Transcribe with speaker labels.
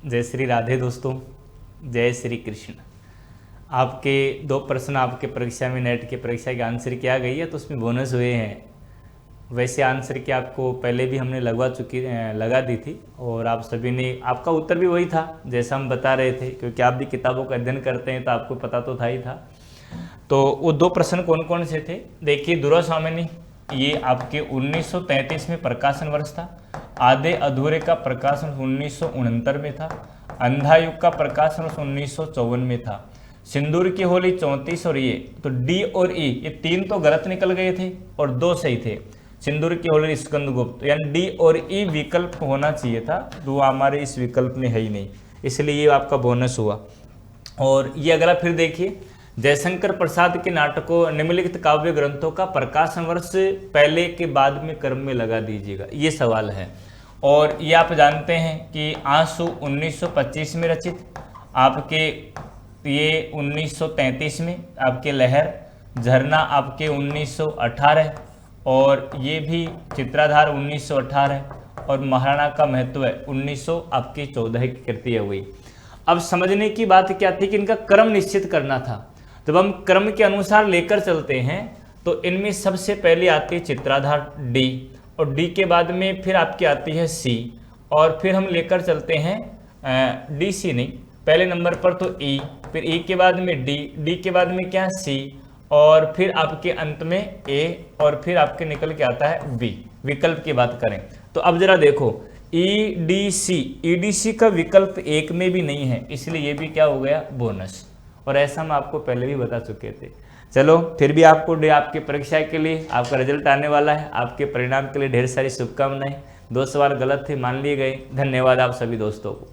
Speaker 1: जय श्री राधे दोस्तों, जय श्री कृष्ण। आपके 2 प्रश्न आपके परीक्षा में नेट के परीक्षा के आंसर की आ गई है, तो उसमें बोनस हुए हैं। वैसे आंसर की आपको पहले भी हमने लगा दी थी और आप सभी ने, आपका उत्तर भी वही था जैसा हम बता रहे थे, क्योंकि आप भी किताबों का अध्ययन करते हैं तो आपको पता तो था ही था। तो वो 2 प्रश्न कौन कौन से थे देखिए। दुरासामान्य, ये आपके 1933 में प्रकाशन वर्ष था। आधे अधूरे का प्रकाशन 1969 में था। अंधा युग का प्रकाशन 1954 में था। सिंदूर की होली 34 और ये तो डी और ई ये 3 तो गलत निकल गए थे और 2 सही थे। सिंदूर की होली स्कंदगुप्त, यानी डी और ई विकल्प होना चाहिए था, तो हमारे इस विकल्प में है ही नहीं, इसलिए ये आपका बोनस हुआ। और ये अगला फिर देखिए, जयशंकर प्रसाद के नाटकों निम्नलिखित काव्य ग्रंथों का प्रकाशन वर्ष पहले के बाद में क्रम में लगा दीजिएगा, ये सवाल है। और ये आप जानते हैं कि आंसू 1925 में रचित, आपके ये 1933 में, आपके लहर झरना आपके 1918 और ये भी चित्राधार 1918 और महाराणा का महत्व है 1914 की कृति है हुई। अब समझने की बात क्या थी कि इनका क्रम निश्चित करना था। जब हम क्रम के अनुसार लेकर चलते हैं तो इनमें सबसे पहले आती है चित्राधार डी, और डी के बाद में फिर आपकी आती है सी, और फिर हम लेकर चलते हैं डी सी नहीं, पहले नंबर पर तो ई, फिर ई के बाद में डी, डी के बाद में क्या सी, और फिर आपके अंत में ए, और फिर आपके निकल के आता है बी। विकल्प की बात करें तो अब जरा देखो, E D C, E D C का विकल्प 1 में भी नहीं है, इसलिए ये भी क्या हो गया, बोनस। और ऐसा हम आपको पहले भी बता चुके थे। चलो फिर भी आपको आपके परीक्षा के लिए आपका रिजल्ट आने वाला है, आपके परिणाम के लिए ढेर सारी शुभकामनाएं। 2 सवाल गलत थे, मान लिए गए। धन्यवाद आप सभी दोस्तों को।